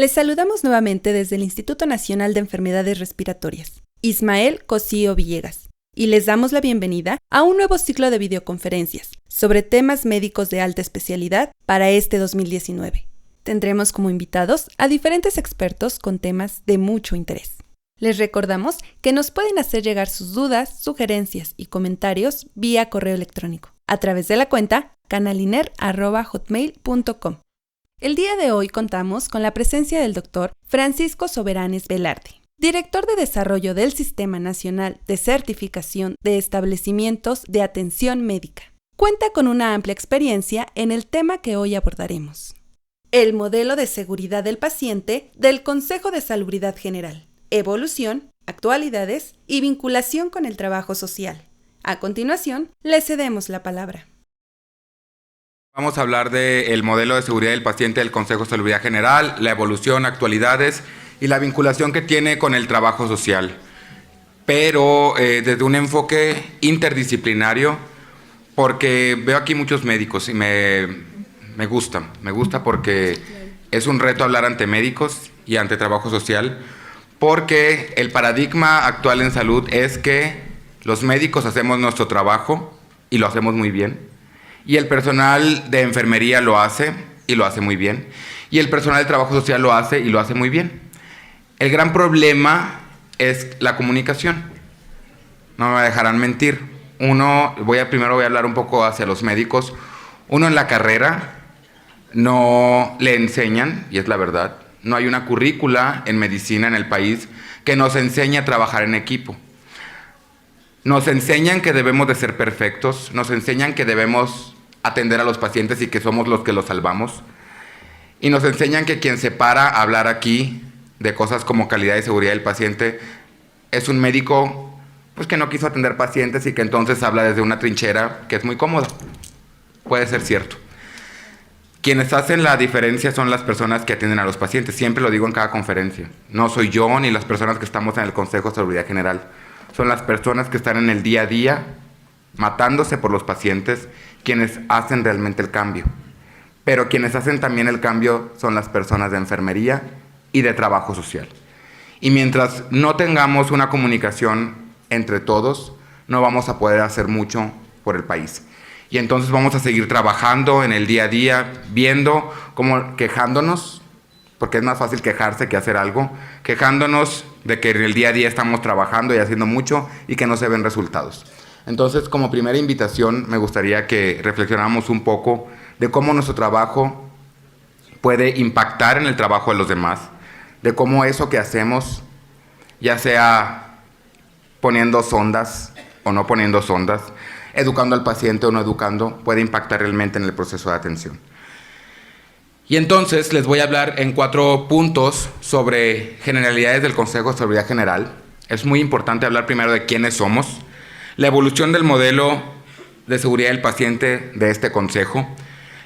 Les saludamos nuevamente desde el Instituto Nacional de Enfermedades Respiratorias, Ismael Cosío Villegas, y les damos la bienvenida a un nuevo ciclo de videoconferencias sobre temas médicos de alta especialidad para este 2019. Tendremos como invitados a diferentes expertos con temas de mucho interés. Les recordamos que nos pueden hacer llegar sus dudas, sugerencias y comentarios vía correo electrónico a través de la cuenta canaliner@hotmail.com. El día de hoy contamos con la presencia del Dr. Francisco Soberanes Velarde, director de desarrollo del Sistema Nacional de Certificación de Establecimientos de Atención Médica. Cuenta con una amplia experiencia en el tema que hoy abordaremos: el modelo de seguridad del paciente del Consejo de Salubridad General, evolución, actualidades y vinculación con el trabajo social. A continuación, le cedemos la palabra. Vamos a hablar del modelo de seguridad del paciente del Consejo de Salubridad General, la evolución, actualidades y la vinculación que tiene con el trabajo social, pero desde un enfoque interdisciplinario, porque veo aquí muchos médicos y me gusta porque es un reto hablar ante médicos y ante trabajo social, porque el paradigma actual en salud es que los médicos hacemos nuestro trabajo y lo hacemos muy bien, y el personal de enfermería lo hace y lo hace muy bien, y el personal de trabajo social lo hace y lo hace muy bien. El gran problema es la comunicación. No me dejarán mentir. Primero voy a hablar un poco hacia los médicos. Uno, en la carrera no le enseñan, y es la verdad, no hay una currícula en medicina en el país que nos enseñe a trabajar en equipo. Nos enseñan que debemos de ser perfectos, nos enseñan que debemos atender a los pacientes y que somos los que los salvamos, y nos enseñan que quien se para a hablar aquí de cosas como calidad y seguridad del paciente es un médico pues que no quiso atender pacientes y que entonces habla desde una trinchera que es muy cómoda. Puede ser cierto. Quienes hacen la diferencia son las personas que atienden a los pacientes. Siempre lo digo en cada conferencia. No soy yo ni las personas que estamos en el Consejo de Salubridad General. Son las personas que están en el día a día matándose por los pacientes quienes hacen realmente el cambio. Pero quienes hacen también el cambio son las personas de enfermería y de trabajo social. Y mientras no tengamos una comunicación entre todos, no vamos a poder hacer mucho por el país. Y entonces vamos a seguir trabajando en el día a día, viendo cómo quejándonos, porque es más fácil quejarse que hacer algo, quejándonos de que en el día a día estamos trabajando y haciendo mucho y que no se ven resultados. Entonces, como primera invitación, me gustaría que reflexionáramos un poco de cómo nuestro trabajo puede impactar en el trabajo de los demás, de cómo eso que hacemos, ya sea poniendo sondas o no poniendo sondas, educando al paciente o no educando, puede impactar realmente en el proceso de atención. Y entonces les voy a hablar en 4 puntos sobre generalidades del Consejo de Salubridad General. Es muy importante hablar primero de quiénes somos, la evolución del modelo de seguridad del paciente de este consejo,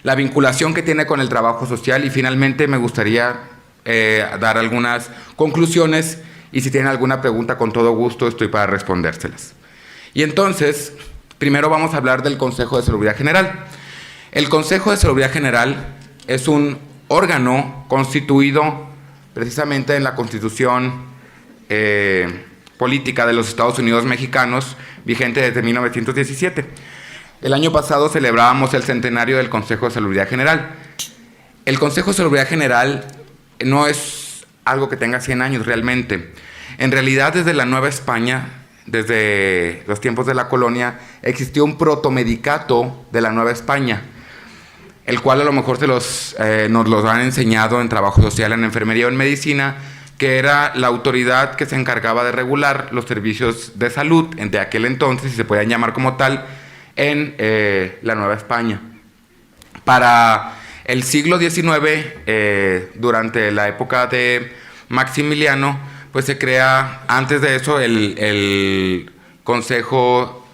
la vinculación que tiene con el trabajo social, y finalmente me gustaría dar algunas conclusiones, y si tienen alguna pregunta, con todo gusto estoy para respondérselas. Y entonces, primero vamos a hablar del Consejo de Salubridad General. El Consejo de Salubridad General es un órgano constituido precisamente en la Constitución política de los Estados Unidos mexicanos, vigente desde 1917. El año pasado celebrábamos el centenario del Consejo de Salubridad General. El Consejo de Salubridad General no es algo que tenga 100 años realmente. En realidad, desde la Nueva España, desde los tiempos de la colonia, existió un protomedicato de la Nueva España, el cual a lo mejor nos lo han enseñado en trabajo social, en enfermería o en medicina, que era la autoridad que se encargaba de regular los servicios de salud de aquel entonces, y se podían llamar como tal, en la Nueva España. Para el siglo XIX, durante la época de Maximiliano, pues se crea, antes de eso, el Consejo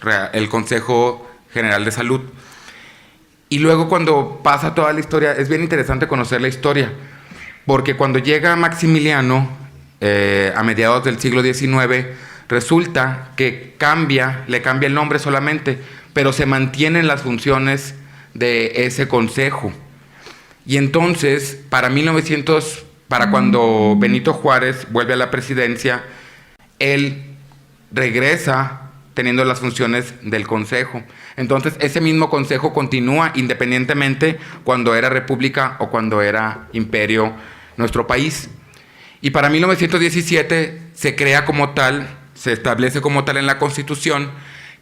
General de Salud. Y luego, cuando pasa toda la historia, es bien interesante conocer la historia, porque cuando llega Maximiliano, a mediados del siglo XIX, resulta que le cambia el nombre solamente, pero se mantienen las funciones de ese consejo. Y entonces, para 1900 para cuando Benito Juárez vuelve a la presidencia, él regresa teniendo las funciones del Consejo. Entonces, ese mismo Consejo continúa independientemente cuando era república o cuando era imperio nuestro país. Y para 1917 se crea como tal, se establece como tal en la Constitución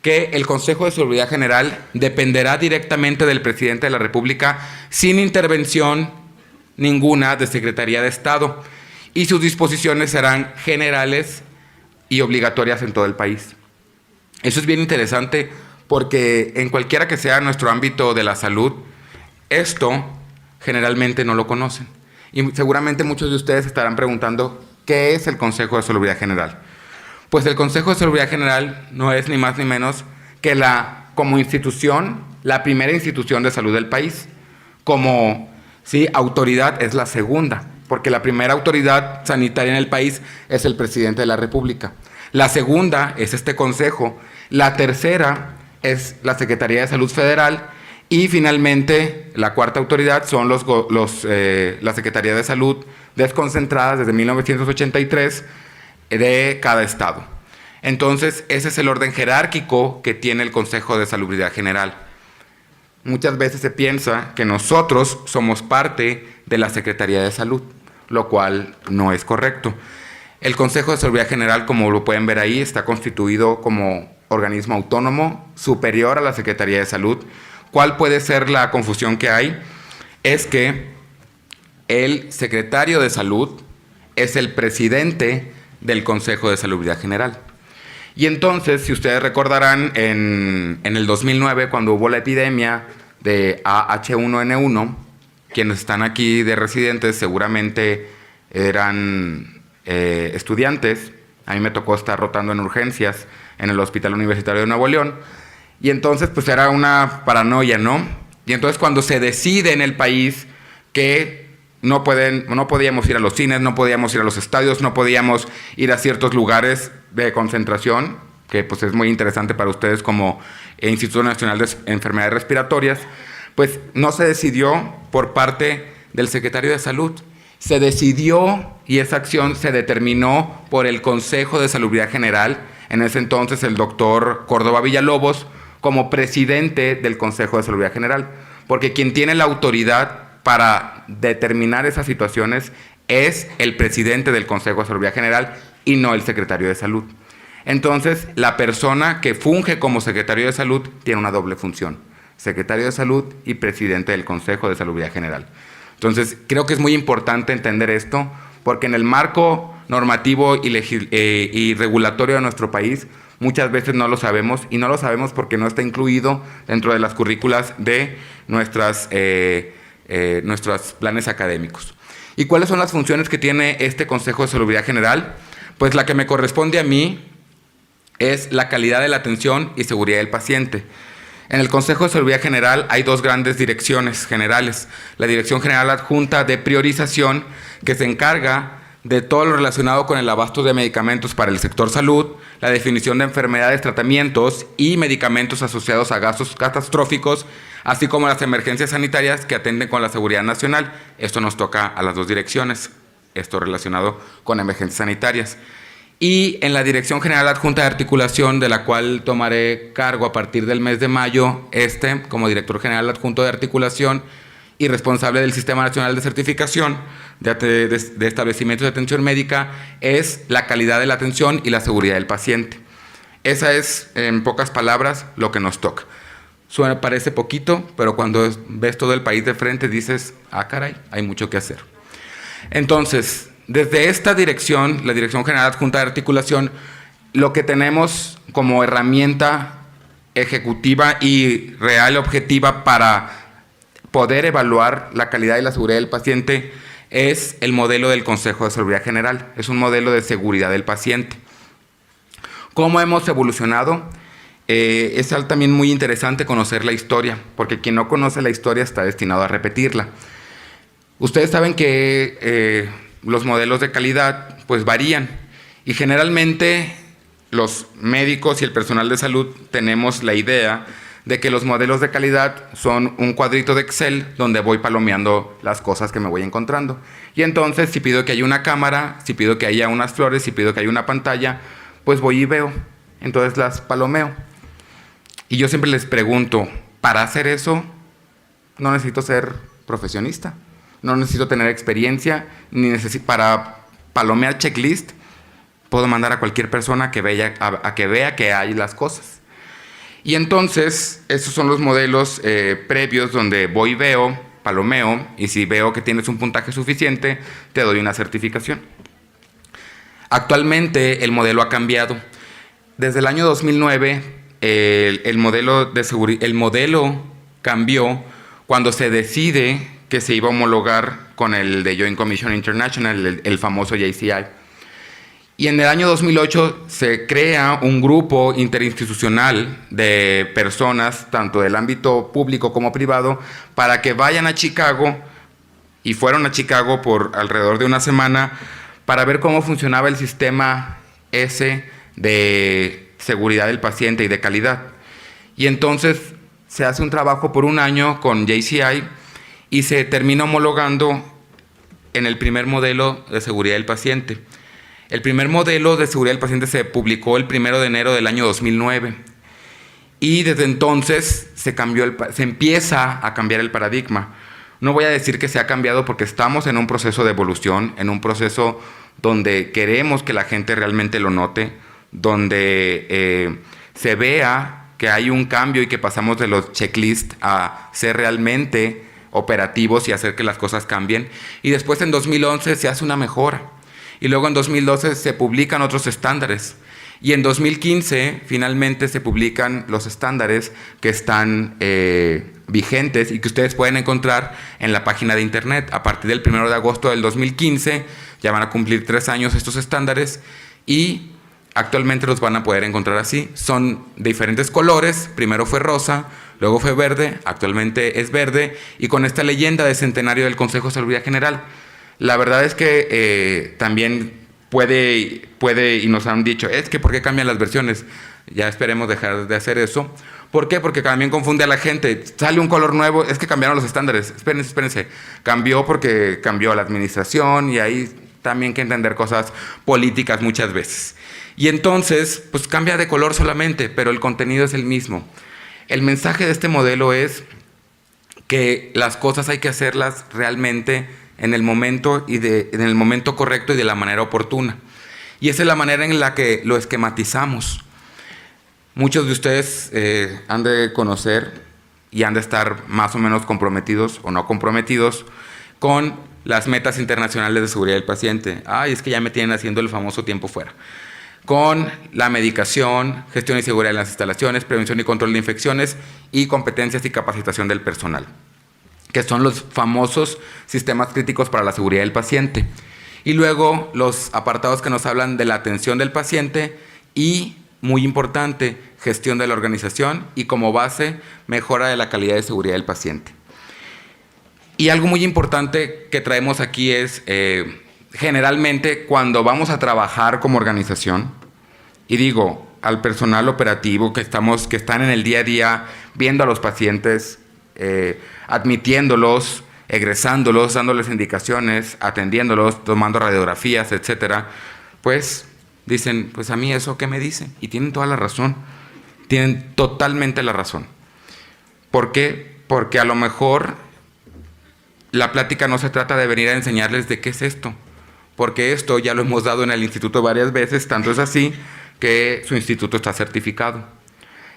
que el Consejo de Seguridad General dependerá directamente del presidente de la República sin intervención ninguna de Secretaría de Estado, y sus disposiciones serán generales y obligatorias en todo el país. Eso es bien interesante porque en cualquiera que sea nuestro ámbito de la salud, esto generalmente no lo conocen. Y seguramente muchos de ustedes estarán preguntando, ¿qué es el Consejo de Salubridad General? Pues el Consejo de Salubridad General no es ni más ni menos que como institución, la primera institución de salud del país. Como autoridad es la segunda, porque la primera autoridad sanitaria en el país es el presidente de la República. La segunda es este Consejo. La tercera es la Secretaría de Salud Federal. Y finalmente, la cuarta autoridad son la Secretaría de Salud desconcentradas desde 1983 de cada estado. Entonces, ese es el orden jerárquico que tiene el Consejo de Salubridad General. Muchas veces se piensa que nosotros somos parte de la Secretaría de Salud, lo cual no es correcto. El Consejo de Salubridad General, como lo pueden ver ahí, está constituido como organismo autónomo superior a la Secretaría de Salud. ¿Cuál puede ser la confusión que hay? Es que el secretario de Salud es el presidente del Consejo de Salubridad General. Y entonces, si ustedes recordarán, en el 2009, cuando hubo la epidemia de H1N1, quienes están aquí de residentes seguramente eran estudiantes. A mí me tocó estar rotando en urgencias en el Hospital Universitario de Nuevo León. Y entonces, pues era una paranoia, ¿no? Y entonces cuando se decide en el país que no podíamos ir a los cines, no podíamos ir a los estadios, no podíamos ir a ciertos lugares de concentración, que pues es muy interesante para ustedes como Instituto Nacional de Enfermedades Respiratorias, pues no se decidió por parte del secretario de Salud. Se decidió, y esa acción se determinó por el Consejo de Salubridad General, en ese entonces el doctor Córdoba Villalobos, como presidente del Consejo de Salubridad General, porque quien tiene la autoridad para determinar esas situaciones es el presidente del Consejo de Salubridad General y no el secretario de Salud. Entonces, la persona que funge como secretario de Salud tiene una doble función: secretario de Salud y presidente del Consejo de Salubridad General. Entonces, creo que es muy importante entender esto, porque en el marco normativo y regulatorio de nuestro país, muchas veces no lo sabemos, y no lo sabemos porque no está incluido dentro de las currículas de nuestros planes académicos. ¿Y cuáles son las funciones que tiene este Consejo de Salubridad General? Pues la que me corresponde a mí es la calidad de la atención y seguridad del paciente. En el Consejo de Salubridad General hay dos grandes direcciones generales. La Dirección General Adjunta de Priorización, que se encarga de todo lo relacionado con el abasto de medicamentos para el sector salud, la definición de enfermedades, tratamientos y medicamentos asociados a gastos catastróficos, así como las emergencias sanitarias que atenden con la seguridad nacional. Esto nos toca a las dos direcciones, esto relacionado con emergencias sanitarias. Y en la Dirección General Adjunta de Articulación, de la cual tomaré cargo a partir del mes de mayo, como Director General Adjunto de Articulación y responsable del Sistema Nacional de Certificación de Establecimientos de Atención Médica, es la calidad de la atención y la seguridad del paciente. Esa es, en pocas palabras, lo que nos toca. Parece poquito, pero cuando ves todo el país de frente dices, ah, caray, hay mucho que hacer. Entonces, desde esta dirección, la Dirección General Adjunta de Articulación, lo que tenemos como herramienta ejecutiva y real objetiva para poder evaluar la calidad y la seguridad del paciente es el modelo del Consejo de Salubridad General. Es un modelo de seguridad del paciente. ¿Cómo hemos evolucionado? Es también muy interesante conocer la historia, porque quien no conoce la historia está destinado a repetirla. Ustedes saben que los modelos de calidad pues varían, y generalmente los médicos y el personal de salud tenemos la idea de que los modelos de calidad son un cuadrito de Excel donde voy palomeando las cosas que me voy encontrando. Y entonces, si pido que haya una cámara, si pido que haya unas flores, si pido que haya una pantalla, pues voy y veo. Entonces las palomeo. Y yo siempre les pregunto, para hacer eso, no necesito ser profesionista, no necesito tener experiencia, ni para palomear checklist, puedo mandar a cualquier persona que vea que hay las cosas. Y entonces, esos son los modelos previos donde voy y veo, palomeo, y si veo que tienes un puntaje suficiente, te doy una certificación. Actualmente, el modelo ha cambiado. Desde el año 2009, el modelo cambió cuando se decide que se iba a homologar con el de Joint Commission International, el famoso JCI. Y en el año 2008 se crea un grupo interinstitucional de personas, tanto del ámbito público como privado, para que vayan a Chicago, y fueron a Chicago por alrededor de una semana, para ver cómo funcionaba el sistema ese de seguridad del paciente y de calidad. Y entonces se hace un trabajo por un año con JCI y se termina homologando en el primer modelo de seguridad del paciente. El primer modelo de seguridad del paciente se publicó el 1 de enero del año 2009 y desde entonces se empieza a cambiar el paradigma. No voy a decir que se ha cambiado porque estamos en un proceso de evolución, en un proceso donde queremos que la gente realmente lo note, donde se vea que hay un cambio y que pasamos de los checklists a ser realmente operativos y hacer que las cosas cambien. Y después en 2011 se hace una mejora. Y luego en 2012 se publican otros estándares. Y en 2015 finalmente se publican los estándares que están vigentes y que ustedes pueden encontrar en la página de internet. A partir del 1 de agosto del 2015 ya van a cumplir 3 años estos estándares y actualmente los van a poder encontrar así. Son de diferentes colores. Primero fue rosa, luego fue verde, actualmente es verde y con esta leyenda de centenario del Consejo de Salubridad General. La verdad es que también puede, y nos han dicho, es que ¿por qué cambian las versiones? Ya esperemos dejar de hacer eso. ¿Por qué? Porque también confunde a la gente. Sale un color nuevo, es que cambiaron los estándares. Espérense. Cambió porque cambió la administración y ahí también hay que entender cosas políticas muchas veces. Y entonces, pues cambia de color solamente, pero el contenido es el mismo. El mensaje de este modelo es que las cosas hay que hacerlas realmente en el momento en el momento correcto y de la manera oportuna. Y esa es la manera en la que lo esquematizamos. Muchos de ustedes han de conocer y han de estar más o menos comprometidos o no comprometidos con las metas internacionales de seguridad del paciente. Ay, es que ya me tienen haciendo el famoso tiempo fuera. Con la medicación, gestión y seguridad de las instalaciones, prevención y control de infecciones y competencias y capacitación del personal, que son los famosos sistemas críticos para la seguridad del paciente. Y luego los apartados que nos hablan de la atención del paciente y, muy importante, gestión de la organización y como base, mejora de la calidad de seguridad del paciente. Y algo muy importante que traemos aquí es, generalmente cuando vamos a trabajar como organización, y digo, al personal operativo que están en el día a día viendo a los pacientes, admitiéndolos, egresándolos, dándoles indicaciones, atendiéndolos, tomando radiografías, etcétera, pues dicen, pues a mí eso ¿qué me dice? Y tienen toda la razón, tienen totalmente la razón. ¿Por qué? Porque a lo mejor la plática no se trata de venir a enseñarles de qué es esto, porque esto ya lo hemos dado en el instituto varias veces, tanto es así que su instituto está certificado.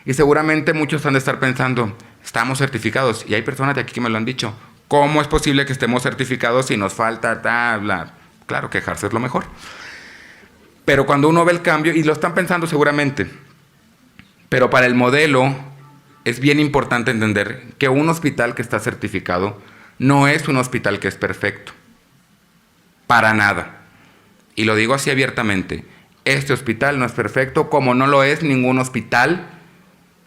Y seguramente muchos han de estar pensando, estamos certificados, y hay personas de aquí que me lo han dicho, ¿cómo es posible que estemos certificados si nos falta tabla? Claro, quejarse es lo mejor. Pero cuando uno ve el cambio, y lo están pensando seguramente, pero para el modelo es bien importante entender que un hospital que está certificado no es un hospital que es perfecto. Para nada. Y lo digo así abiertamente. Este hospital no es perfecto, como no lo es ningún hospital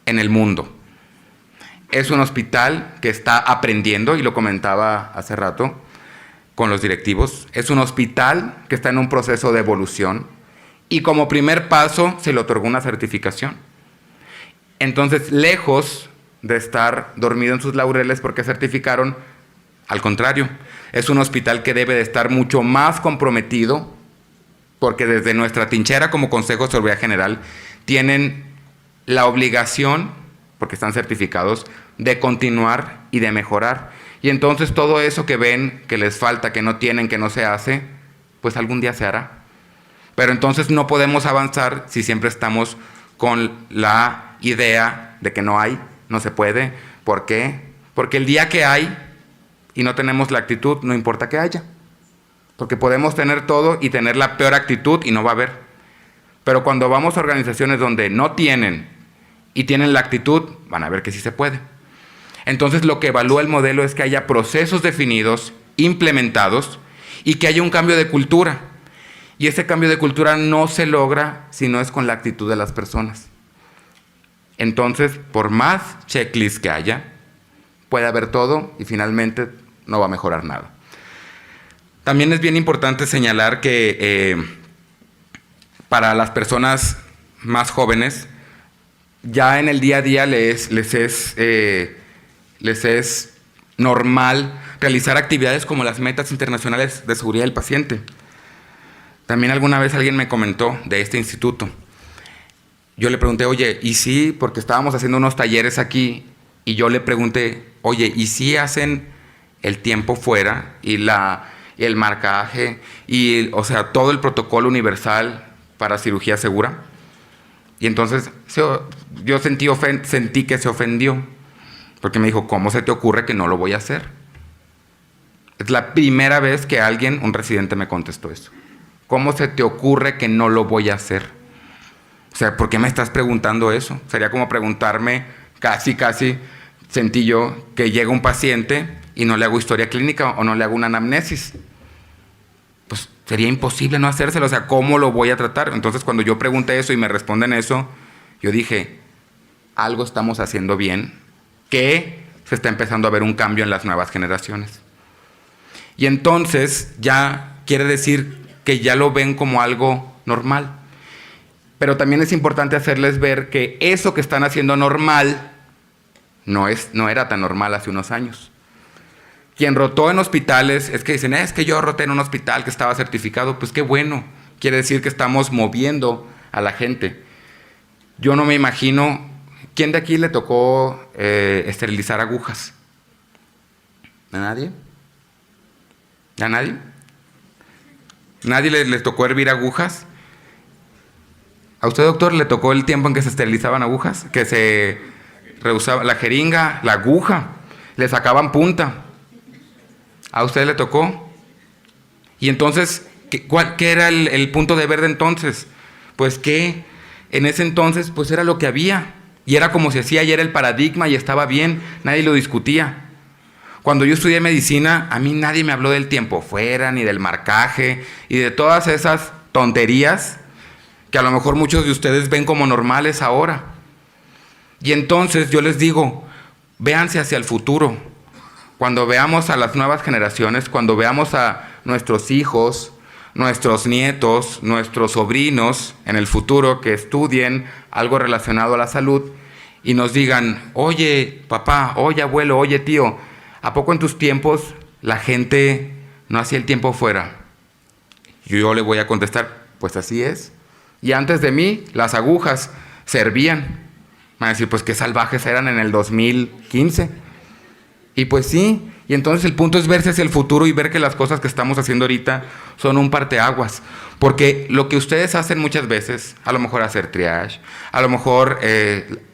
en el mundo. Es un hospital que está aprendiendo, y lo comentaba hace rato con los directivos, es un hospital que está en un proceso de evolución y como primer paso se le otorgó una certificación. Entonces, lejos de estar dormido en sus laureles porque certificaron. Al contrario, es un hospital que debe de estar mucho más comprometido, porque desde nuestra trinchera como Consejo de Seguridad General tienen la obligación, porque están certificados, de continuar y de mejorar. Y entonces todo eso que ven, que les falta, que no tienen, que no se hace, pues algún día se hará. Pero entonces no podemos avanzar si siempre estamos con la idea de que no hay, no se puede. ¿Por qué? Porque el día que hay y no tenemos la actitud, no importa que haya. Porque podemos tener todo y tener la peor actitud y no va a haber. Pero cuando vamos a organizaciones donde no tienen y tienen la actitud, van a ver que sí se puede. Entonces lo que evalúa el modelo es que haya procesos definidos, implementados, y que haya un cambio de cultura. Y ese cambio de cultura no se logra si no es con la actitud de las personas. Entonces, por más checklist que haya, puede haber todo y finalmente no va a mejorar nada. También es bien importante señalar que para las personas más jóvenes, ya en el día a día les es normal realizar actividades como las metas internacionales de seguridad del paciente. También alguna vez alguien me comentó de este instituto. Yo le pregunté, oye, ¿y sí? Porque estábamos haciendo unos talleres aquí y yo le pregunté, oye, ¿y sí hacen el tiempo fuera y el marcaje y, o sea, todo el protocolo universal para cirugía segura? Y entonces yo sentí que se ofendió, porque me dijo, ¿cómo se te ocurre que no lo voy a hacer? Es la primera vez que un residente me contestó eso. ¿Cómo se te ocurre que no lo voy a hacer? O sea, ¿por qué me estás preguntando eso? Sería como preguntarme, casi, sentí yo, que llega un paciente y no le hago historia clínica o no le hago una anamnesis. Pues sería imposible no hacérselo, o sea, ¿cómo lo voy a tratar? Entonces, cuando yo pregunté eso y me responden eso, yo dije, algo estamos haciendo bien, que se está empezando a ver un cambio en las nuevas generaciones. Y entonces ya quiere decir que ya lo ven como algo normal. Pero también es importante hacerles ver que eso que están haciendo normal no era tan normal hace unos años. Quien rotó en hospitales, es que dicen, es que yo roté en un hospital que estaba certificado, pues qué bueno, quiere decir que estamos moviendo a la gente. Yo no me imagino, ¿quién de aquí le tocó esterilizar agujas? ¿A nadie? ¿A nadie? ¿Nadie le tocó hervir agujas? ¿A usted, doctor, le tocó el tiempo en que se esterilizaban agujas? Que se reusaba la jeringa, la aguja, le sacaban punta. ¿A usted le tocó? Y entonces, ¿qué era el punto de ver de entonces? Pues que en ese entonces pues era lo que había. Y era como se hacía, y era el paradigma y estaba bien, nadie lo discutía. Cuando yo estudié medicina, a mí nadie me habló del tiempo fuera, ni del marcaje, y de todas esas tonterías que a lo mejor muchos de ustedes ven como normales ahora. Y entonces yo les digo, véanse hacia el futuro. Cuando veamos a las nuevas generaciones, cuando veamos a nuestros hijos, nuestros nietos, nuestros sobrinos en el futuro que estudien algo relacionado a la salud y nos digan, oye papá, oye abuelo, oye tío, ¿a poco en tus tiempos la gente no hacía el tiempo fuera? Yo le voy a contestar, pues así es. Y antes de mí, las agujas servían. Van a decir, pues qué salvajes eran en el 2015. Y pues sí, y entonces el punto es verse hacia el futuro y ver que las cosas que estamos haciendo ahorita son un parteaguas. Porque lo que ustedes hacen muchas veces, a lo mejor hacer triage, a lo mejor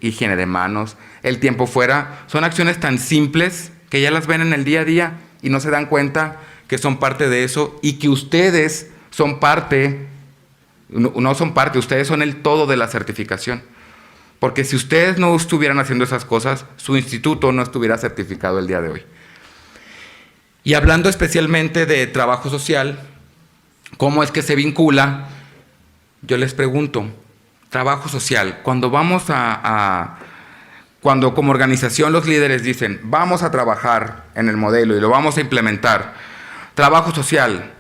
higiene de manos, el tiempo fuera, son acciones tan simples que ya las ven en el día a día y no se dan cuenta que son parte de eso y que ustedes son parte, no son parte, ustedes son el todo de la certificación. Porque si ustedes no estuvieran haciendo esas cosas, su instituto no estuviera certificado el día de hoy. Y hablando especialmente de trabajo social, ¿cómo es que se vincula? Yo les pregunto, trabajo social, cuando cuando como organización los líderes dicen, vamos a trabajar en el modelo y lo vamos a implementar, trabajo social,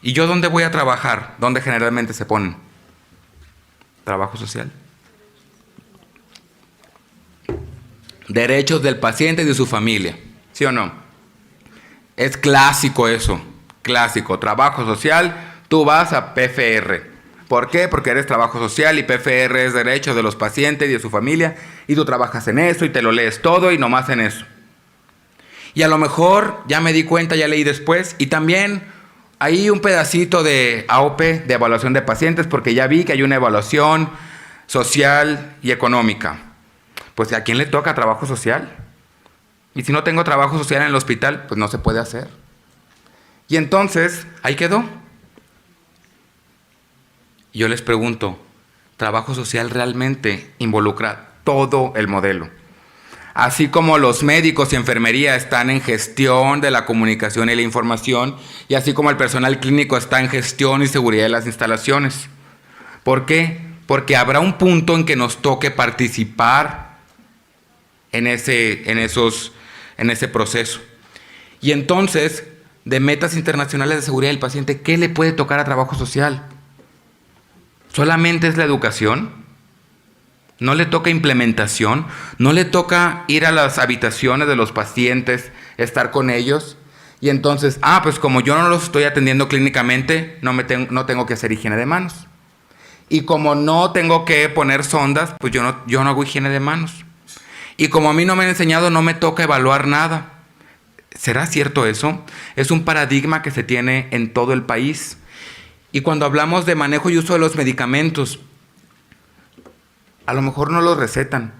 ¿y yo dónde voy a trabajar? ¿Dónde generalmente se ponen? Trabajo social. derechos del paciente y de su familia. ¿Sí o no? Es clásico eso, clásico. Trabajo social, tú vas a PFR. ¿Por qué? Porque eres trabajo social y PFR es derechos de los pacientes y de su familia, y tú trabajas en eso y te lo lees todo y nomás en eso. Y a lo mejor ya me di cuenta, ya leí después, y también hay un pedacito de AOP, de evaluación de pacientes, porque ya vi que hay una evaluación social y económica. Pues ¿a quién le toca trabajo social? Y si no tengo trabajo social en el hospital, pues no se puede hacer. Y entonces, ahí quedó. Yo les pregunto, ¿trabajo social realmente involucra todo el modelo? Así como los médicos y enfermería están en gestión de la comunicación y la información, y así como el personal clínico está en gestión y seguridad de las instalaciones. ¿Por qué? Porque habrá un punto en que nos toque participar en ese proceso. Y entonces, de metas internacionales de seguridad del paciente, ¿qué le puede tocar a trabajo social? ¿Solamente es la educación? ¿No le toca implementación? ¿No le toca ir a las habitaciones de los pacientes, estar con ellos? Y entonces, pues como yo no los estoy atendiendo clínicamente, no tengo que hacer higiene de manos. Y como no tengo que poner sondas, pues yo no hago higiene de manos. Y como a mí no me han enseñado, no me toca evaluar nada. ¿Será cierto eso? Es un paradigma que se tiene en todo el país. Y cuando hablamos de manejo y uso de los medicamentos, a lo mejor no los recetan,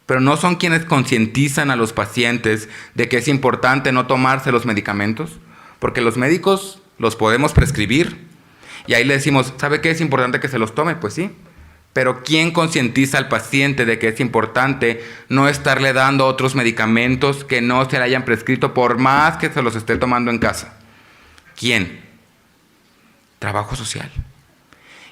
pero no son quienes concientizan a los pacientes de que es importante no tomarse los medicamentos, porque los médicos los podemos prescribir y ahí le decimos, ¿sabe qué es importante que se los tome? Pues sí, pero ¿quién concientiza al paciente de que es importante no estarle dando otros medicamentos que no se le hayan prescrito por más que se los esté tomando en casa? ¿Quién? Trabajo social.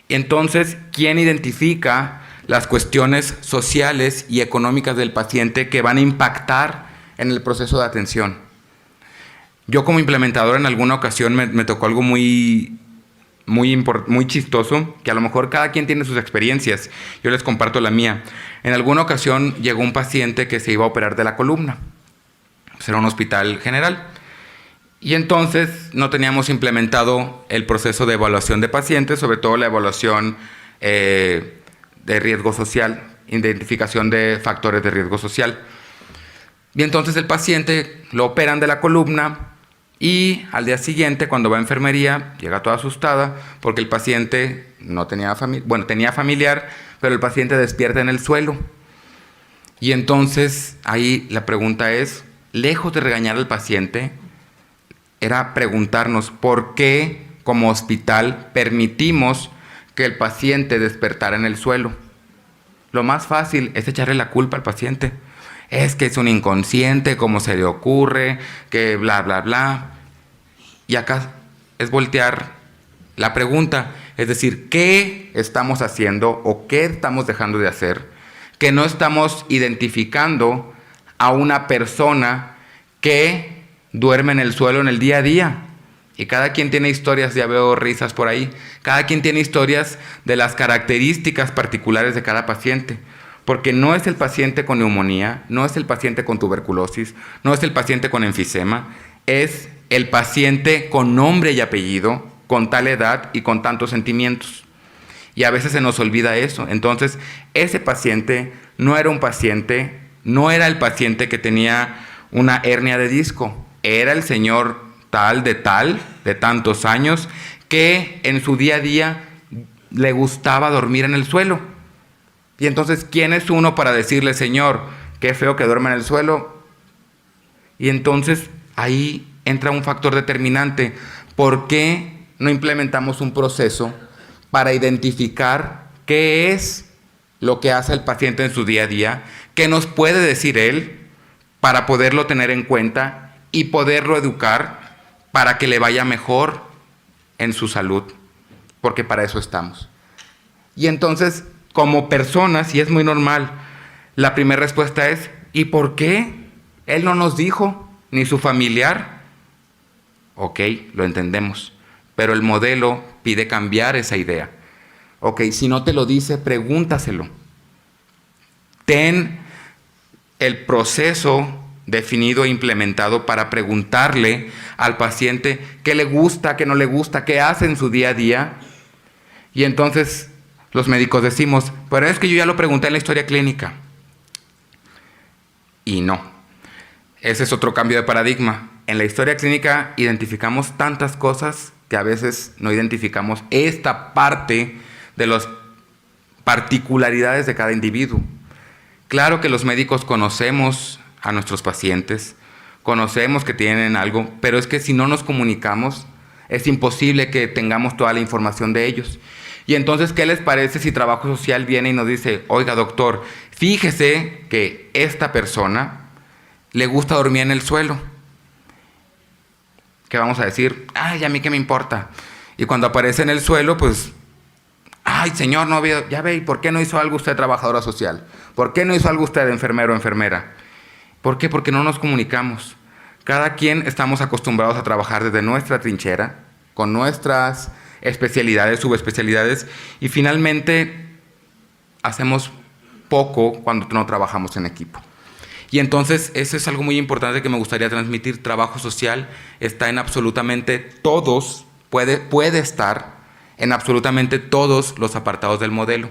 Y entonces, ¿quién identifica las cuestiones sociales y económicas del paciente que van a impactar en el proceso de atención? Yo como implementador en alguna ocasión me tocó algo muy chistoso, que a lo mejor cada quien tiene sus experiencias. Yo les comparto la mía. En alguna ocasión llegó un paciente que se iba a operar de la columna. Pues era un hospital general. Y entonces no teníamos implementado el proceso de evaluación de pacientes, sobre todo la evaluación de riesgo social, identificación de factores de riesgo social. Y entonces el paciente lo operan de la columna y al día siguiente, cuando va a enfermería, llega toda asustada porque el paciente no tenía tenía familiar, pero el paciente despierta en el suelo. Y entonces ahí la pregunta es, lejos de regañar al paciente, era preguntarnos por qué como hospital permitimos que el paciente despertara en el suelo. Lo más fácil es echarle la culpa al paciente. Es que es un inconsciente, ¿cómo se le ocurre? Que bla, bla, bla. Y acá es voltear la pregunta. Es decir, ¿qué estamos haciendo o qué estamos dejando de hacer? Que no estamos identificando a una persona que duerme en el suelo en el día a día. Y cada quien tiene historias, ya veo risas por ahí, cada quien tiene historias de las características particulares de cada paciente. Porque no es el paciente con neumonía, no es el paciente con tuberculosis, no es el paciente con enfisema, es el paciente con nombre y apellido, con tal edad y con tantos sentimientos. Y a veces se nos olvida eso. Entonces, ese paciente no era un paciente, no era el paciente que tenía una hernia de disco, era el señor de tantos años, que en su día a día le gustaba dormir en el suelo. Y entonces, ¿quién es uno para decirle, señor, qué feo que duerma en el suelo? Y entonces, ahí entra un factor determinante. ¿Por qué no implementamos un proceso para identificar qué es lo que hace el paciente en su día a día? ¿Qué nos puede decir él para poderlo tener en cuenta y poderlo educar para que le vaya mejor en su salud? Porque para eso estamos. Y entonces, como personas, y es muy normal, la primera respuesta es, ¿y por qué? Él no nos dijo, ni su familiar. Ok, lo entendemos, pero el modelo pide cambiar esa idea. Ok, si no te lo dice, pregúntaselo. el proceso definido e implementado para preguntarle al paciente qué le gusta, qué no le gusta, qué hace en su día a día. Y entonces los médicos decimos, pero es que yo ya lo pregunté en la historia clínica. Y no. Ese es otro cambio de paradigma. En la historia clínica identificamos tantas cosas que a veces no identificamos esta parte de las particularidades de cada individuo. Claro que los médicos conocemos a nuestros pacientes, conocemos que tienen algo, pero es que si no nos comunicamos, es imposible que tengamos toda la información de ellos. Y entonces, ¿qué les parece si Trabajo Social viene y nos dice, oiga, doctor, fíjese que esta persona le gusta dormir en el suelo? ¿Qué vamos a decir? Ay, a mí qué me importa. Y cuando aparece en el suelo, pues, ay, señor, no veo, ya ve, ¿y por qué no hizo algo usted, trabajadora social? ¿Por qué no hizo algo usted, enfermero o enfermera? ¿Por qué? Porque no nos comunicamos. Cada quien estamos acostumbrados a trabajar desde nuestra trinchera, con nuestras especialidades, subespecialidades, y finalmente hacemos poco cuando no trabajamos en equipo. Y entonces eso es algo muy importante que me gustaría transmitir. Trabajo social está en absolutamente todos, puede estar en absolutamente todos los apartados del modelo.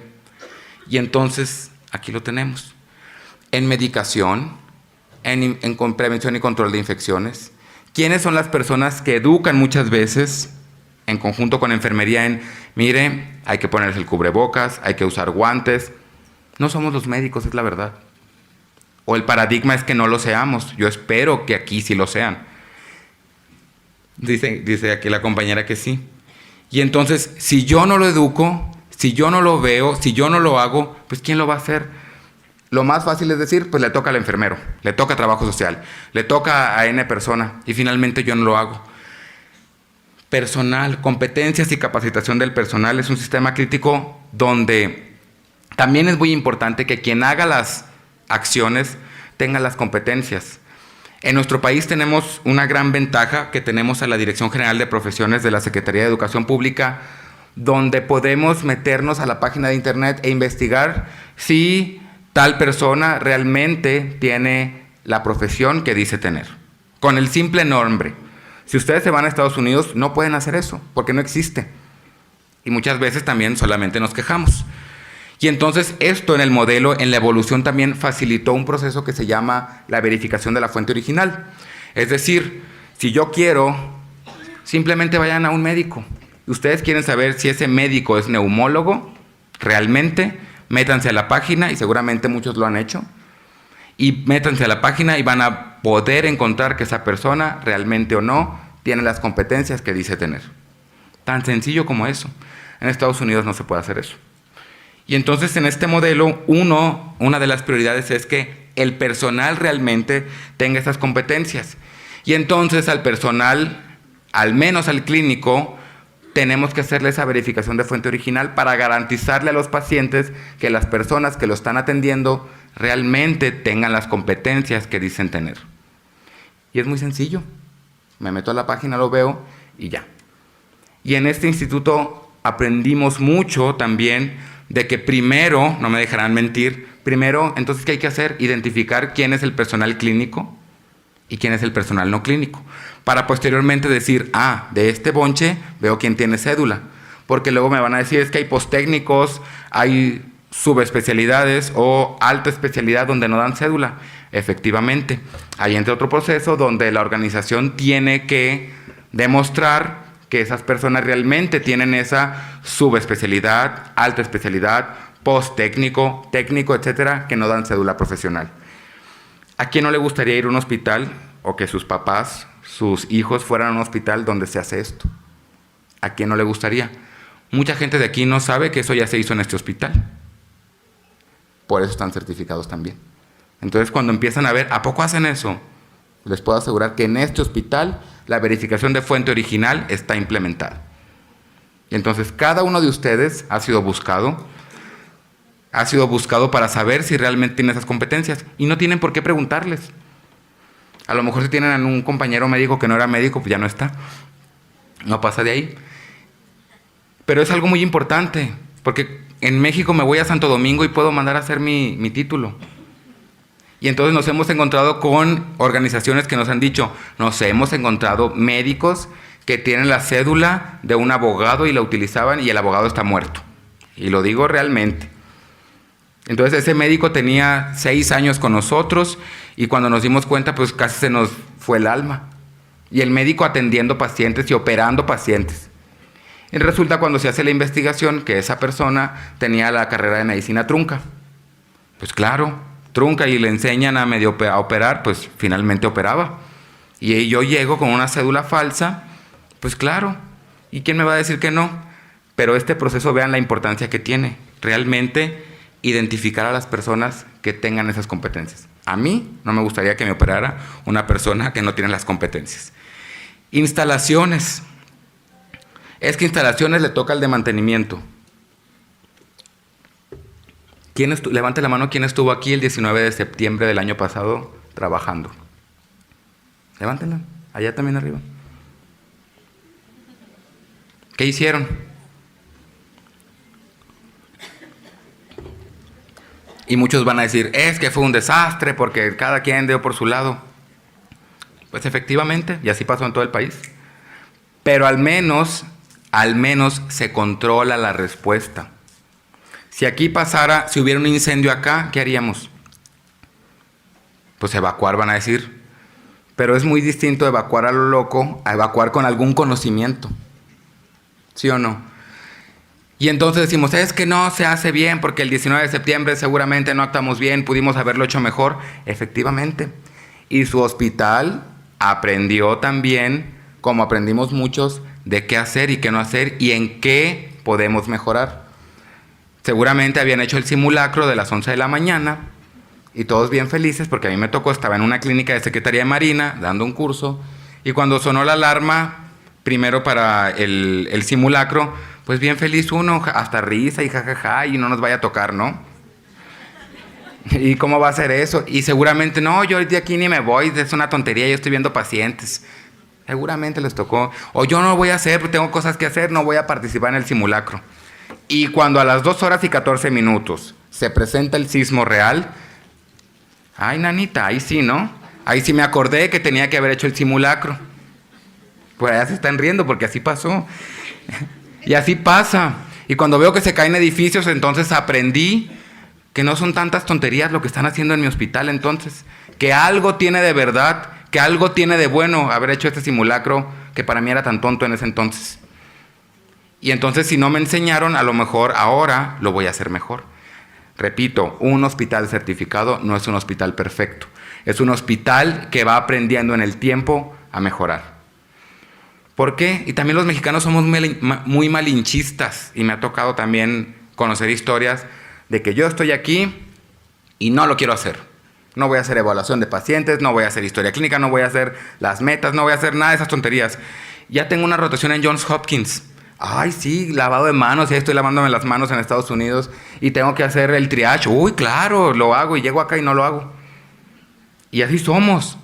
Y entonces aquí lo tenemos. En medicación, en prevención y control de infecciones. ¿Quiénes son las personas que educan muchas veces en conjunto con enfermería en, mire, hay que ponerse el cubrebocas, hay que usar guantes? No somos los médicos, es la verdad. O el paradigma es que no lo seamos. Yo espero que aquí sí lo sean. Dice aquí la compañera que sí. Y entonces, si yo no lo educo, si yo no lo veo, si yo no lo hago, pues ¿quién lo va a hacer? Lo más fácil es decir, pues le toca al enfermero, le toca a Trabajo Social, le toca a N persona, y finalmente yo no lo hago. Personal, competencias y capacitación del personal es un sistema crítico donde también es muy importante que quien haga las acciones tenga las competencias. En nuestro país tenemos una gran ventaja que tenemos a la Dirección General de Profesiones de la Secretaría de Educación Pública, donde podemos meternos a la página de internet e investigar si tal persona realmente tiene la profesión que dice tener, con el simple nombre. Si ustedes se van a Estados Unidos, no pueden hacer eso, porque no existe. Y muchas veces también solamente nos quejamos. Y entonces esto en el modelo, en la evolución también facilitó un proceso que se llama la verificación de la fuente original. Es decir, si yo quiero, simplemente vayan a un médico. Ustedes quieren saber si ese médico es neumólogo, realmente, métanse a la página, y seguramente muchos lo han hecho, y métanse a la página y van a poder encontrar que esa persona realmente o no tiene las competencias que dice tener. Tan sencillo como eso. En Estados Unidos no se puede hacer eso. Y entonces en este modelo, una de las prioridades es que el personal realmente tenga esas competencias. Y entonces al personal, al menos al clínico, tenemos que hacerle esa verificación de fuente original para garantizarle a los pacientes que las personas que lo están atendiendo realmente tengan las competencias que dicen tener. Y es muy sencillo. Me meto a la página, lo veo y ya. Y en este instituto aprendimos mucho también de que primero, no me dejarán mentir, primero, entonces, ¿qué hay que hacer? Identificar quién es el personal clínico y quién es el personal no clínico, para posteriormente decir, de este bonche veo quién tiene cédula, porque luego me van a decir, es que hay posttécnicos, hay subespecialidades o alta especialidad donde no dan cédula. Efectivamente, ahí entra otro proceso donde la organización tiene que demostrar que esas personas realmente tienen esa subespecialidad, alta especialidad, posttécnico, técnico, etcétera, que no dan cédula profesional. ¿A quién no le gustaría ir a un hospital o que sus papás, sus hijos fueran a un hospital donde se hace esto? ¿A quién no le gustaría? Mucha gente de aquí no sabe que eso ya se hizo en este hospital. Por eso están certificados también. Entonces, cuando empiezan a ver, ¿a poco hacen eso? Les puedo asegurar que en este hospital la verificación de fuente original está implementada. Y entonces, cada uno de ustedes ha sido buscado para saber si realmente tiene esas competencias. Y no tienen por qué preguntarles. A lo mejor si tienen a un compañero médico que no era médico, pues ya no está. No pasa de ahí. Pero es algo muy importante, porque en México me voy a Santo Domingo y puedo mandar a hacer mi título. Y entonces nos hemos encontrado con organizaciones que nos han dicho, nos hemos encontrado médicos que tienen la cédula de un abogado y la utilizaban y el abogado está muerto. Y lo digo realmente. Entonces ese médico tenía 6 años con nosotros y cuando nos dimos cuenta pues casi se nos fue el alma. Y el médico atendiendo pacientes y operando pacientes. Y resulta cuando se hace la investigación que esa persona tenía la carrera de medicina trunca. Pues claro, trunca y le enseñan a medio a operar, pues finalmente operaba. Y yo llego con una cédula falsa, pues claro. ¿Y quién me va a decir que no? Pero este proceso, vean la importancia que tiene. Realmente identificar a las personas que tengan esas competencias. A mí no me gustaría que me operara una persona que no tiene las competencias. Instalaciones. Es que instalaciones le toca al de mantenimiento. Levante la mano, ¿quién estuvo aquí el 19 de septiembre del año pasado trabajando? Levántenla, allá también arriba. ¿Qué hicieron? Y muchos van a decir, es que fue un desastre porque cada quien dio por su lado. Pues efectivamente, y así pasó en todo el país. Pero al menos se controla la respuesta. Si aquí pasara, si hubiera un incendio acá, ¿qué haríamos? Pues evacuar, van a decir. Pero es muy distinto evacuar a lo loco a evacuar con algún conocimiento. ¿Sí o no? Y entonces decimos, es que no se hace bien porque el 19 de septiembre seguramente no actuamos bien, pudimos haberlo hecho mejor. Efectivamente. Y su hospital aprendió también, como aprendimos muchos, de qué hacer y qué no hacer y en qué podemos mejorar. Seguramente habían hecho el simulacro de las 11 de la mañana y todos bien felices porque a mí me tocó, estaba en una clínica de Secretaría de Marina dando un curso y cuando sonó la alarma, primero para el simulacro, pues bien feliz uno, hasta risa y jajaja y no nos vaya a tocar, ¿no? ¿Y cómo va a ser eso? Y seguramente, no, yo de aquí ni me voy, es una tontería, yo estoy viendo pacientes. Seguramente les tocó. O yo no lo voy a hacer, porque tengo cosas que hacer, no voy a participar en el simulacro. Y cuando a las 2 horas y 14 minutos se presenta el sismo real, ay, nanita, ahí sí, ¿no? Ahí sí me acordé que tenía que haber hecho el simulacro. Pues allá se están riendo porque así pasó. Y así pasa. Y cuando veo que se caen edificios, entonces aprendí que no son tantas tonterías lo que están haciendo en mi hospital entonces. Que algo tiene de verdad, que algo tiene de bueno haber hecho este simulacro que para mí era tan tonto en ese entonces. Y entonces si no me enseñaron, a lo mejor ahora lo voy a hacer mejor. Repito, un hospital certificado no es un hospital perfecto. Es un hospital que va aprendiendo en el tiempo a mejorar. ¿Por qué? Y también los mexicanos somos muy malinchistas y me ha tocado también conocer historias de que yo estoy aquí y no lo quiero hacer. No voy a hacer evaluación de pacientes, no voy a hacer historia clínica, no voy a hacer las metas, no voy a hacer nada de esas tonterías. Ya tengo una rotación en Johns Hopkins. Ay, sí, lavado de manos, ya estoy lavándome las manos en Estados Unidos y tengo que hacer el triage. Uy, claro, lo hago y llego acá y no lo hago. Y así somos.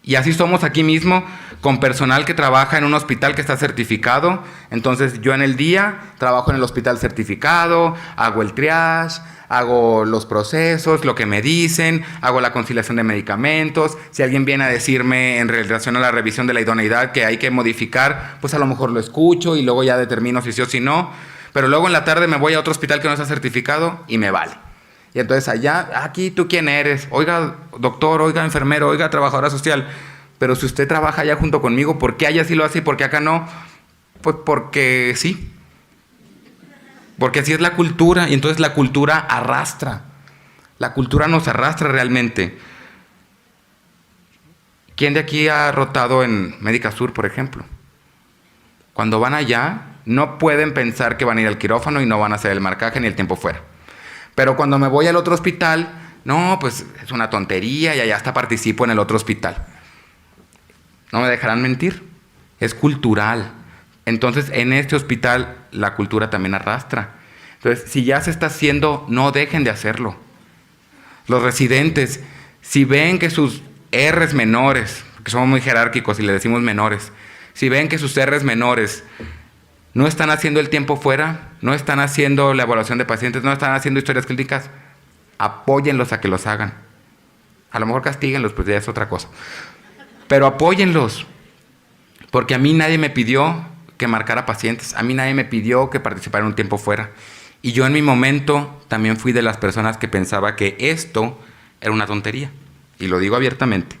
Y así somos aquí mismo con personal que trabaja en un hospital que está certificado. Entonces yo en el día trabajo en el hospital certificado, hago el triage, hago los procesos, lo que me dicen, hago la conciliación de medicamentos. Si alguien viene a decirme en relación a la revisión de la idoneidad que hay que modificar, pues a lo mejor lo escucho y luego ya determino si sí o si no. Pero luego en la tarde me voy a otro hospital que no está certificado y me vale. Y entonces allá, aquí, ¿tú quién eres? Oiga, doctor, oiga, enfermero, oiga, trabajadora social. Pero si usted trabaja allá junto conmigo, ¿por qué allá sí lo hace y por qué acá no? Pues porque sí. Porque así es la cultura y entonces la cultura arrastra. La cultura nos arrastra realmente. ¿Quién de aquí ha rotado en Médica Sur, por ejemplo? Cuando van allá, no pueden pensar que van a ir al quirófano y no van a hacer el marcaje ni el tiempo fuera. Pero cuando me voy al otro hospital, no, pues es una tontería y allá hasta participo en el otro hospital. No me dejarán mentir. Es cultural. Entonces, en este hospital, la cultura también arrastra. Entonces, si ya se está haciendo, no dejen de hacerlo. Los residentes, si ven que sus R's menores, que somos muy jerárquicos y le decimos menores, si ven que sus R's menores no están haciendo el tiempo fuera, no están haciendo la evaluación de pacientes, no están haciendo historias clínicas, apóyenlos a que los hagan. A lo mejor castíguenlos, pues ya es otra cosa. Pero apóyenlos. Porque a mí nadie me pidió que marcara pacientes. A mí nadie me pidió que participara un tiempo fuera. Y yo en mi momento también fui de las personas que pensaba que esto era una tontería. Y lo digo abiertamente.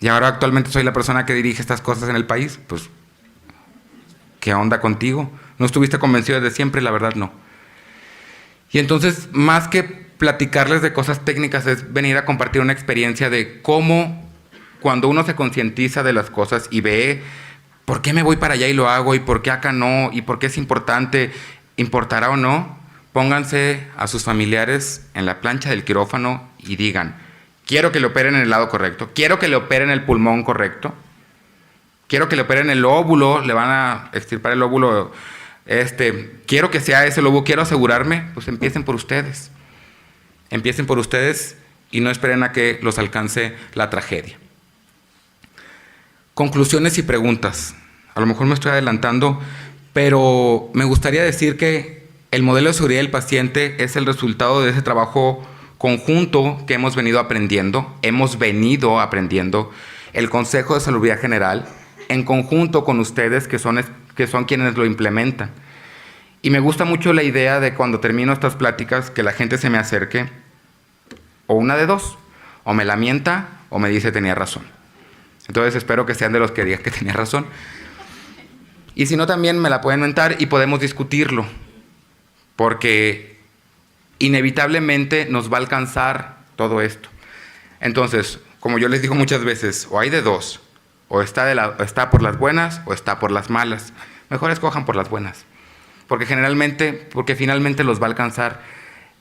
Y ahora actualmente soy la persona que dirige estas cosas en el país. Pues, ¿qué onda contigo? ¿No estuviste convencido desde siempre? La verdad, no. Y entonces, más que platicarles de cosas técnicas, es venir a compartir una experiencia de cómo, cuando uno se concientiza de las cosas y ve por qué me voy para allá y lo hago, y por qué acá no, y por qué es importante, importará o no, pónganse a sus familiares en la plancha del quirófano y digan: quiero que le operen en el lado correcto, quiero que le operen el pulmón correcto, quiero que le operen el óvulo, le van a extirpar el óvulo, quiero que sea ese lobo, quiero asegurarme. Pues empiecen por ustedes. Empiecen por ustedes y no esperen a que los alcance la tragedia. Conclusiones y preguntas. A lo mejor me estoy adelantando, pero me gustaría decir que el modelo de seguridad del paciente es el resultado de ese trabajo conjunto que hemos venido aprendiendo. El Consejo de Salubridad General, en conjunto con ustedes que son quienes lo implementan. Y me gusta mucho la idea de cuando termino estas pláticas que la gente se me acerque, o una de dos, o me lamenta o me dice tenía razón. Entonces espero que sean de los que digan que tenía razón. Y si no, también me la pueden mentar y podemos discutirlo, porque inevitablemente nos va a alcanzar todo esto. Entonces, como yo les digo muchas veces, o hay de dos, o está por las buenas o está por las malas. Mejor escojan por las buenas, porque finalmente los va a alcanzar.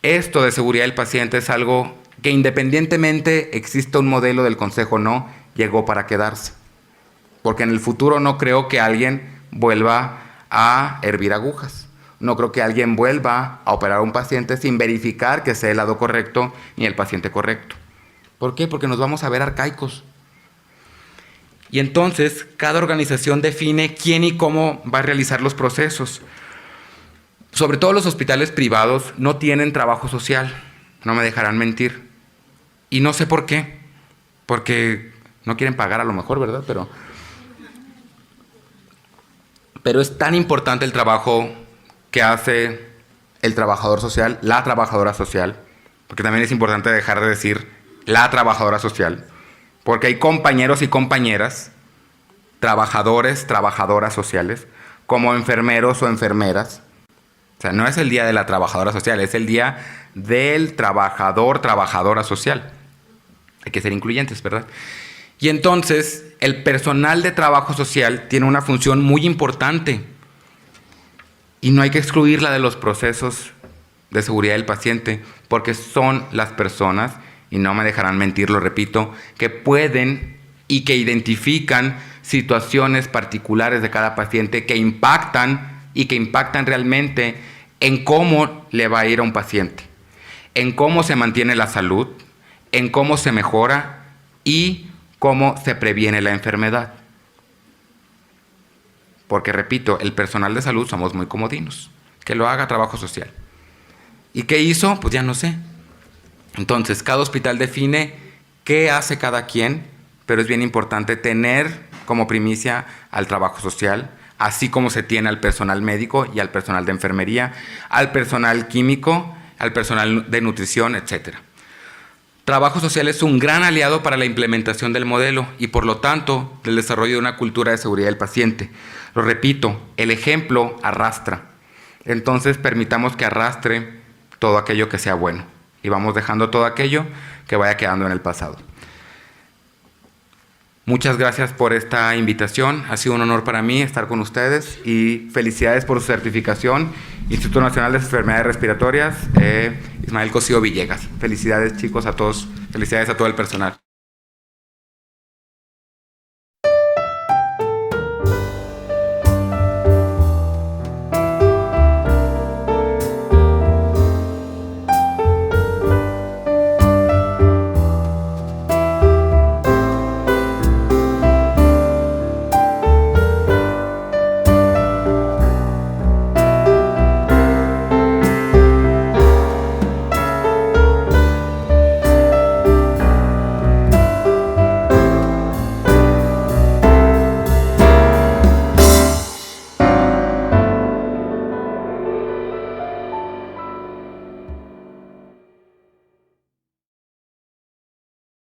Esto de seguridad del paciente es algo que, independientemente exista un modelo del Consejo o no, llegó para quedarse. Porque en el futuro no creo que alguien vuelva a hervir agujas. No creo que alguien vuelva a operar a un paciente sin verificar que sea el lado correcto ni el paciente correcto. ¿Por qué? Porque nos vamos a ver arcaicos. Y entonces, cada organización define quién y cómo va a realizar los procesos. Sobre todo los hospitales privados no tienen trabajo social, no me dejarán mentir. Y no sé por qué, porque no quieren pagar a lo mejor, ¿verdad? Pero es tan importante el trabajo que hace el trabajador social, la trabajadora social, porque también es importante dejar de decir la trabajadora social, porque hay compañeros y compañeras, trabajadores, trabajadoras sociales, como enfermeros o enfermeras. O sea, no es el día de la trabajadora social, es el día del trabajador, trabajadora social. Hay que ser incluyentes, ¿verdad? Y entonces, el personal de trabajo social tiene una función muy importante y no hay que excluirla de los procesos de seguridad del paciente, porque son las personas, y no me dejarán mentir, lo repito, que pueden y que identifican situaciones particulares de cada paciente que impactan realmente en cómo le va a ir a un paciente, en cómo se mantiene la salud, en cómo se mejora y cómo se previene la enfermedad. Porque, repito, el personal de salud somos muy comodinos. Que lo haga trabajo social. ¿Y qué hizo? Pues ya no sé. Entonces, cada hospital define qué hace cada quien, pero es bien importante tener como primicia al trabajo social, así como se tiene al personal médico y al personal de enfermería, al personal químico, al personal de nutrición, etc. Trabajo social es un gran aliado para la implementación del modelo y, por lo tanto, del desarrollo de una cultura de seguridad del paciente. Lo repito, el ejemplo arrastra. Entonces, permitamos que arrastre todo aquello que sea bueno y vamos dejando todo aquello que vaya quedando en el pasado. Muchas gracias por esta invitación. Ha sido un honor para mí estar con ustedes y felicidades por su certificación. Instituto Nacional de Enfermedades Respiratorias, Ismael Cosío Villegas. Felicidades, chicos, a todos. Felicidades a todo el personal.